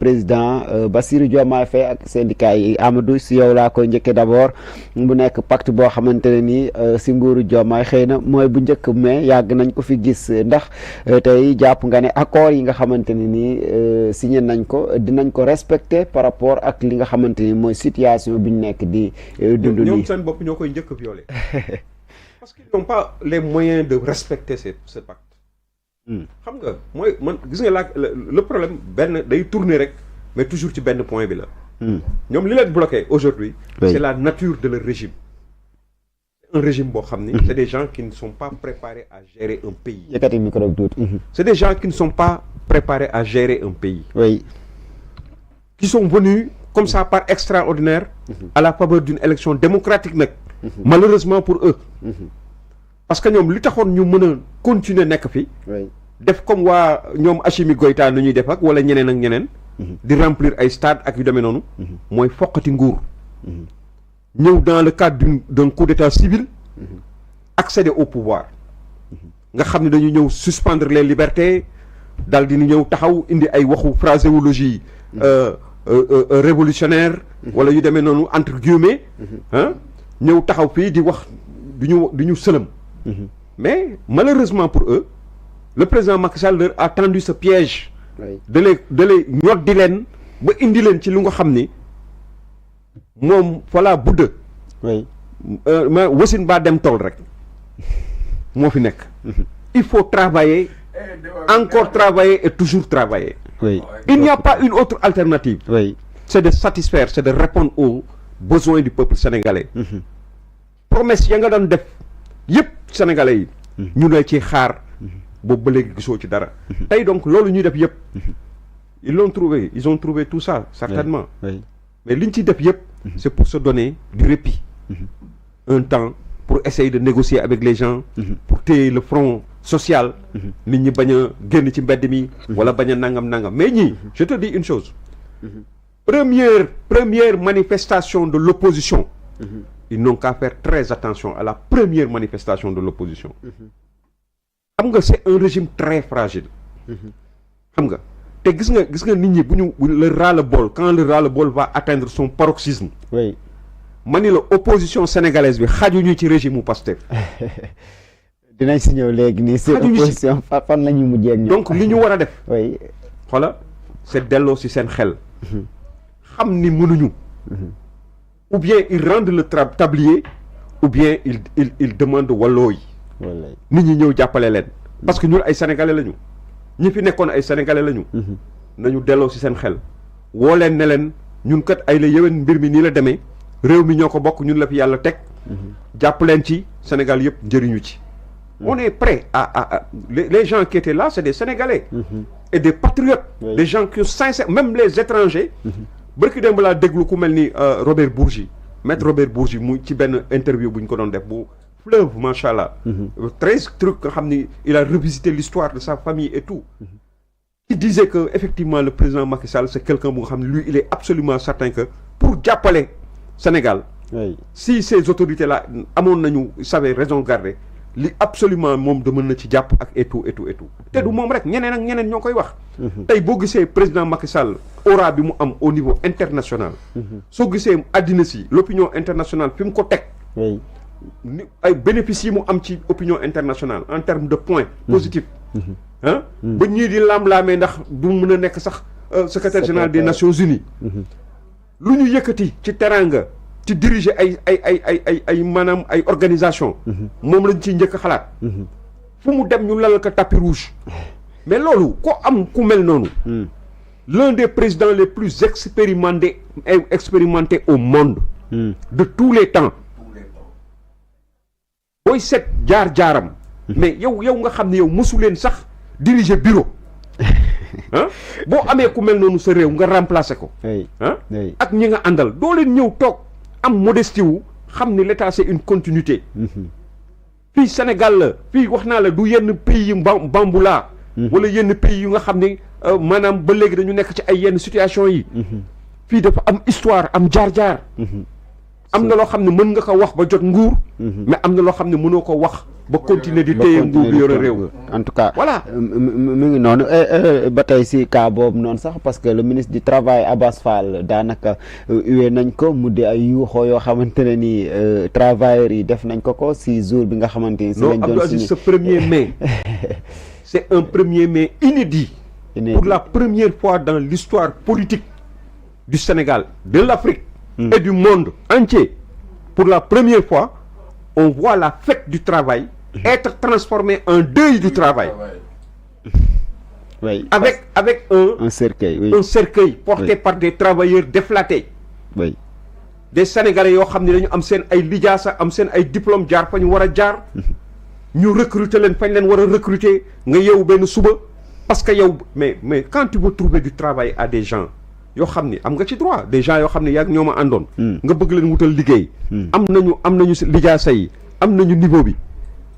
président Bassirou Diomaye Faye ak syndicat yi Amadou si yow laa koy njëkkee d'abord bu nekk pacte boo xamante ne nii si nguuru Diomaye xëy na mooy bu njëkk mais yàgg nañ ko fi gis ndax tey jàpp nga ne accord yi nga xamante ne nii signé nañ ko dinañ ko respecter par rapport ak li nga xamante ni mooy situation bi ñu nekk di dund nii. ñoom seen bopp ñoo koy njëkk violé parce qu'ils n'ont pas les moyens de respecter ce pacte. xam nga mooy man gis nga le problème benn day tourner rek mais toujours ci benn point bi la. ñoom li leen bloqué aujourd'hui c'est la nature de leur régime. Un régime boo xam ni c'est des gens qui ne sont pas préparés à gérer un pays. yëkkati micro bi tuuti. C'est des gens qui ne sont pas préparés à gérer un pays. Oui. Qui sont venus comme ça par extraordinaire à la faveur d'une élection démocratique nag. Malheureusement pour eux. Parce que ñoom li taxoon ñu mën a continuer nekk fi. def comme waa ñoom Assimi Goïta nu ñuy def ak wala ñeneen ak ñeneen. di remplir ay stade ak yu demee noonu. mooy foqati nguur. ñëw dans le cadre d'un coup d'état civil. accéder au pouvoir. nga xam ne dañu ñëw suspendre les libertés daal di ñëw taxaw indi ay waxu phraséologie révolutionnaire. wala yu demee noonu entre guillemets. ñëw taxaw fii di wax du ñu sëlëm. mais malheureusement pour eux. Le président Macky Sall leur a tendu ce piège. de les ñoddi leen ba indi leen ci lu nga xam ni moom voilà budde. ma wasin baa dem tool rek moo fi nekk. il faut travailler encore travailler et toujours travailler. Il n'y a pas une autre alternative. C'est de satisfaire, c'est de répondre aux besoins du peuple sénégalais. Promesse ya nga doon def yëpp sénégalais yi. ñu lay ci xaar. boobu ba léegi gisoo ci dara. tey donc loolu ñuy def yëpp. ils ont trouvé tout ça certainement. mais li ñu ciy def yëpp. c'est pour se donner du répit. un temps pour essayer de négocier avec les gens. pour téye le front social. nit ñi bañ a génn ci mbedd mi. wala bañ a nangam mais ñii je te dis une chose. première manifestation de l'opposition. Ils n'ont qu'à faire très attention à la première manifestation de l'opposition. xam nga c'est un régime très fragile. xam nga te gis nga nit ñi bu ñu le ras-le-bol quand le ras-le-bol va atteindre son paroxysme. ma ni la opposition sénégalaise bi xajuñu ci régime mu Pastef. dinañ si ñëw léegi nii. c'est opposition fan la ñuy mujjee ak ñoom. donc li ñu war a def. voilà c'est delloo si seen xel. xam ni mënuñu. ou bien ils rendent le tablier ou bien ils demandent walloo yi. nit ñi ñëw jàppale leen. parce que ñun ay sénégalais lañu. ñi fi nekkoon ay sénégalais lañu. nañu delloo ci seen xel. woo leen ne leen ñun kat ay la yéwén mbir mi nii la demee réew mi ñoo ko bokk ñun la fi yàlla teg. jàpp leen ci Sénégal yëpp njëriñu ci. on est prêt à les gens qui étaient là c'est des sénégalais. et des patriotes. des gens qui sincèrement même les étrangers. barki démb laa déglu ku mel ni Robert Bourgi maître Robert Bourgi mu ci benn interview bu ñu ko doon def bu. Fleuve, machallah. 13 trucs nga xam ni il a revisité l'histoire de sa famille et tout. Il disait que effectivement le président Macky Sall c'est quelqu'un bu nga xam ne lui il est absolument certain que pour jàppale Sénégal. si ces autorités là amoon nañu savaient raison garder li absolument moom de mën na ci jàpp ak et tout. te du moom rek ñeneen ak ñeneen ñoo koy wax. tey boo gisee président Macky Sall aura bi mu am au niveau international. soo gisee àddina si l'opinion internationale fi mu ko teg. ni ay bénéfices yi mu am ci opinion internationale en termes de points positifs. ba ñii di laam-laamee ndax du mën a nekk sax secrétaire général des Nations Unies. lu ñu yëkkati ci teranga ci diriger ay maanaam ay organisation moom lañ ciy njëkk xalaat. fu mu dem ñu lal ko tapis rouge. mais loolu ko am ku mel noonu. l'un des présidents les plus expérimentés au monde. de tous les temps. booy seet jaar-jaaram. mais yow nga xam ne yow mësu leen sax diriger bureau. boo amee ku mel noonu sa réew nga remplacer ko. ak ñi nga àndal doo leen ñëw toog am modestie wu xam ni l'état c'est une continuité. fii Sénégal la fii wax naa la du yenn pays yu bamboula. wala yenn pays yu nga xam ne maanaam ba léegi dañu nekk ci ay yenn situation yi. fii dafa am histoire am jaar-jaar. am na loo xam ne mën nga ko wax ba jot nguur. mais am na loo xam ne mënoo ko wax ba continuer di téye nguur bi yore réew. en tout cas voilà mu ngi noonu ba tey si cas boobu noonu sax parce que le ministre du travail Abass Fall daanaka uwee nañ ko mu di ay yuuxoo yoo xamante ne ni travailleurs yi def nañ ko si jour bi nga xamante ni si lañ doon signé ce 1er mai c'est un 1er mai inédit pour la première fois dans l'histoire politique du Sénégal, de l'Afrique et du monde entier. Pour la première fois, on voit la fête du travail être transformée en deuil du travail. Oui, avec un cercueil, oui. Un cercueil porté par des travailleurs déflatés. Oui. Des Sénégalais qui ont ay lijaasa am sen ay diplôme jaar fa ñu wara jaar ñu recruter leen fañ leen wara recruter nga yew ben suba parce que yow mais quand tu veux trouver du travail à des gens yoo xam ni am nga ci droit des gens yoo xam ne yaa ngi ñoo ma àndoon nga bëgg leen wutal liggéey am nañu lijaasa yi am nañu niveau bi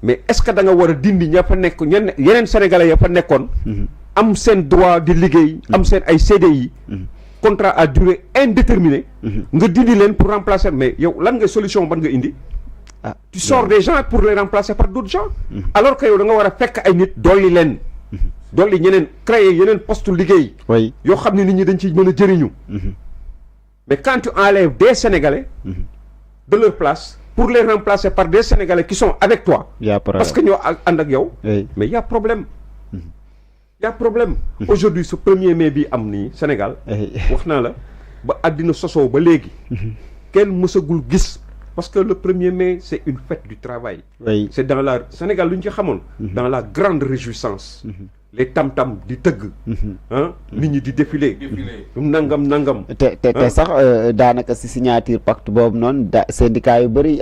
mais est-ce que da nga war a dindi ña fa nekk yeneen sénégalais ya fa nekkoon am seen droit di liggéey am seen ay CDI contrat à durée indéterminée nga dindi leen pour remplacer mais yow lan nga solution ban nga indi tu sors des gens pour les remplacer par d'autres gens alors que yow da nga war a fekk ay nit dolli leen dolli ñeneen créer yeneen poste liggéey yoo xam ne nit ñi dañ ci mën a jëriñu mais quand tu enlèves des Sénégalais de leur place pour les remplacer par des Sénégalais qui sont avec toi parce que ñoo ànd ak yow mais y a problème y a problème aujourd'hui ce 1er mai bi am nii Sénégal wax naa la ba àddina sosoo ba léegi kenn mësagul gis parce que le 1er mai c'est une fête du travail c'est dans la Sénégal lu ñu ci xamoon dans la grande réjouissance les tam-tam di tëgg nit ñi di défilé nangam te sax daanaka si signature pacte boobu noonu syndicat yu bëri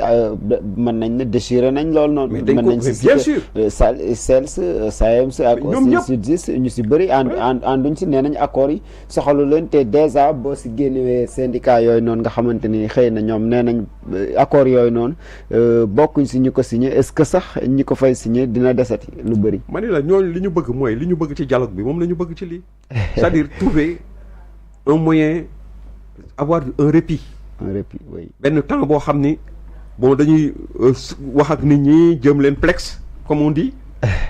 mën nañ ne déchiré nañ loolu noonu mën nañ si bien sûr SELS SAEMS ak SYTJUST ñu si bëri ànduñ si nee nañ accords yi soxalu leen te dèjà boo si génnewee syndicat yooyu noonu nga xamante ni xëy na ñoom nee nañ accords yooyu noonu bokkuñ si ñu ko signé est-ce que sax ñi ko fay signé dina desati lu bëri ma ni la ñooñu li ñu bëgg mooy li ñu bëgg ci dialogue bi moom la ñu bëgg ci lii c'est-à-dire trouver un moyen avoir un répit oui benn temps boo xam ni bon dañuy wax ak nit ñi jëm leen plex comme on dit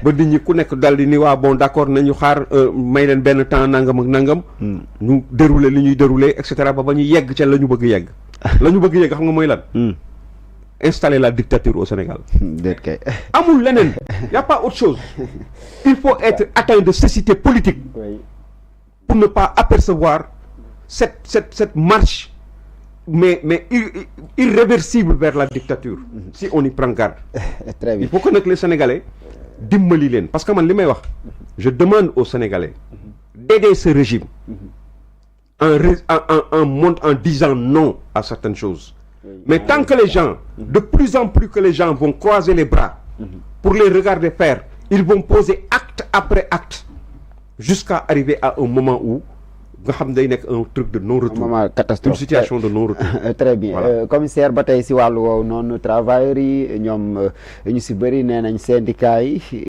ba nit ñi ku nekk dal di ni waa bon d'accord nañu xaar may leen benn temps nangam ak nangam ñu dérouler li ñuy dérouler et cetera ba ñu yegg ca la ñu bëgg yegg la ñu bëgg yegg xam nga mooy lan installer la dictature au Sénégal. Amul lenen, y a pas autre chose. Il faut être atteint de cécité politique pour ne pas apercevoir cette marche mais irréversible vers la dictature si on y prend garde. Très bien. Il faut que les Sénégalais dimbali leen parce que man li may wax je demande aux Sénégalais d'aider ce régime en disant non à certaines choses. Mais tant que les gens, de plus en plus que les gens vont croiser les bras pour les regarder faire, ils vont poser acte après acte jusqu'à arriver à un moment où un truc de non-retour, une situation de non-retour. Très bien. Voilà. Commissaire Bataille, si vous avez travaillé, nous avons syndicat.